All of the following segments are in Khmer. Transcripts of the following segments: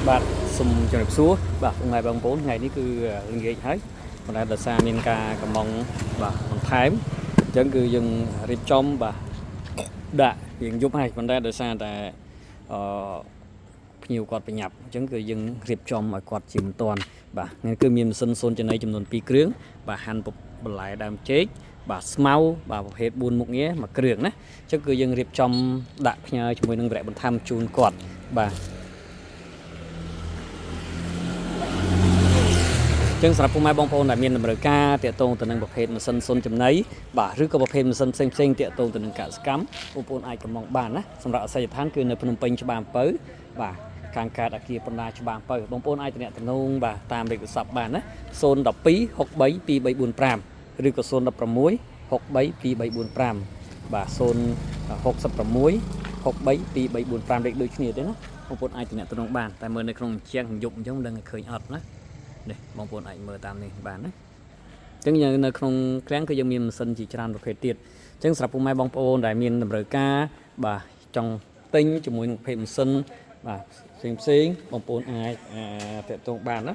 បាទសូមជម្រាបសួរបាទថ្ងៃបងប្អូនថ្ងៃនេះគឺល្ងាចហើយប៉ុន្តែដោយសារមានការកំងបាទបន្ថែមអញ្ចឹងគឺយើងរៀបចំបាទដាក់រៀងយប់ហើយប៉ុន្តែដោយសារតែអឺភ្ញៀវគាត់ប្រញាប់អញ្ចឹងគឺយើងរៀបចំឲ្យគាត់ជាមិនតាន់បាទនេះគឺមានម៉ាស៊ីនសូនចំណីចំនួន2គ្រឿងបាទហាន់បន្លែដើមចេកបាទស្មៅបាទប្រភេទ4មុខងារមួយគ្រឿងណាអញ្ចឹងគឺយើងរៀបចំដាក់ផ្ញើជាមួយនឹងវគ្គបន្ថែមជូនគាត់បាទចឹងសម្រាប់ពុកម៉ែបងប្អូនដែលមានតម្រូវការតាក់ទងទៅនឹងប្រភេទម៉ាស៊ីនសុនចំណីបាទឬក៏ប្រភេទម៉ាស៊ីនផ្សេងតាក់ទងទៅនឹងកសិកម្មបងប្អូនអាចកំងបានណាសម្រាប់អាសយដ្ឋានគឺនៅភ្នំពេញច្បារអំពៅបាទខាងកើតអគារបណ្ដាច្បារអំពៅបងប្អូនអាចទំនាក់ទំនងបាទតាមលេខទូរស័ព្ទបានណា012 63 2345ឬក៏016 63 2345បាទ066 63 2345លេខដូចគ្នាទេណាបងប្អូនអាចទំនាក់ទំនងបានតែមើលនៅក្នុងជាងយប់អញ្ចឹងដឹងឃើញអត់ណានេះបងប្អូនអាចមើលតាមនេះបានណាអញ្ចឹងយើងនៅក្នុងឃ្លាំងគឺយើងមានម៉ាស៊ីនជាច្រើនប្រភេទទៀតអញ្ចឹងសម្រាប់ពុកម៉ែបងប្អូនដែលមានតម្រូវការបាទចង់ទិញជាមួយនឹងប្រភេទម៉ាស៊ីនបាទផ្សេងបងប្អូនអាចតាក់ទងបានណា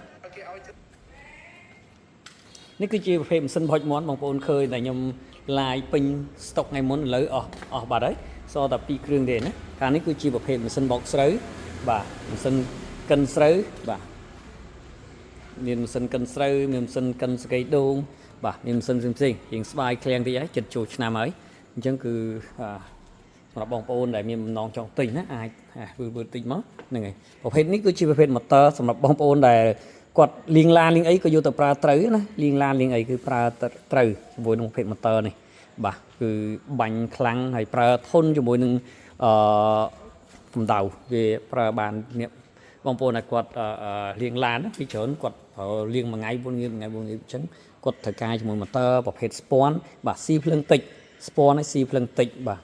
នេះគឺជាប្រភេទម៉ាស៊ីនហុចមាន់បងប្អូនឃើញតែខ្ញុំឡាយពេញស្តុកថ្ងៃមុនឥឡូវអស់បាត់ហើយសល់តែ2គ្រឿងទេណាកាលនេះគឺជាប្រភេទម៉ាស៊ីនបោកស្រូវបាទម៉ាស៊ីនកិនស្រូវបាទមានម៉ាស៊ីនកិនស្រូវមានម៉ាស៊ីនកិនសកៃដូងបាទមានម៉ាស៊ីនផ្សេងរៀងស្បាយឃ្លាំងតិចហើយចិត្តចូលឆ្នាំហើយអញ្ចឹងគឺសម្រាប់បងប្អូនដែលមានបំណងចង់ទិញណាអាចធ្វើតិចមកហ្នឹងហើយប្រភេទនេះគឺជាប្រភេទ motor សម្រាប់បងប្អូនដែលគាត់លាងឡានលាងអីក៏យកទៅប្រើត្រូវណាលាងឡានលាងអីគឺប្រើត្រូវជាមួយនឹងប្រភេទ motor នេះបាទគឺបាញ់ខ្លាំងហើយប្រើធន់ជាមួយនឹងកម្ដៅវាប្រើបានអ្នកបងប្អូនដែលគាត់លាងឡានពីច្រើនគាត់ប្រើលាងមួយថ្ងៃ4ថ្ងៃអញ្ចឹងគាត់ត្រូវការជាមួយ motor ប្រភេទស្ពាន់បាទស៊ីភ្លើងតិចស្ពាន់ហើយស៊ីភ្លើងតិចបាទ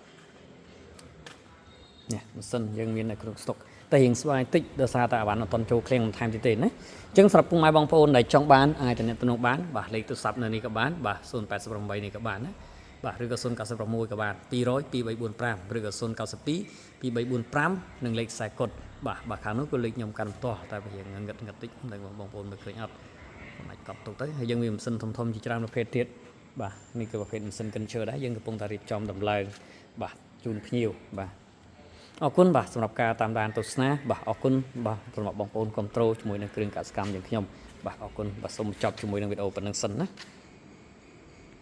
នេះម៉ាស៊ីនយើងមាននៅក្នុងស្តុកតែរៀងស្វាយតិចដោយសារតែអាវ៉ាន់អត់តន់ចូលឃ្លាំងបន្ថែមទៀតទេណាអញ្ចឹងសម្រាប់ពុកម៉ែបងប្អូនដែលចង់បានអាចទំនាក់ទំនងបានបាទលេខទូរស័ព្ទនៅនេះក៏បានបាទ088នេះក៏បានណាបាទឬក៏096ក៏បាន200 2345ឬក៏092 2345និងលេខខ្សែកុដបាទខាងនោះគឺលេខខ្ញុំកាន់ផ្ទាស់តែវាងងឹតតិចតែបងប្អូនមើលឃើញអត់អាចកត់ទុកទៅហើយយើងមានម៉ាស៊ីនធំជាច្រើនប្រភេទទៀតបាទនេះគឺប្រភេទម៉ាស៊ីនកិនឈើដែរយើងកំពុងតែរៀបចំដំឡើងបាទជូនភ្ញៀវបាទអរគុណបាទសម្រាប់ការតាមដានទស្សនាបាទអរគុណបាទសម្រាប់បងប្អូនគ្រប់ត្រូលជាមួយនឹងគ្រឿងកសិកម្មយើងខ្ញុំបាទអរគុណបាទសូមចប់ជាមួយនឹងវីដេអូប៉ុណ្្នឹងសិនណា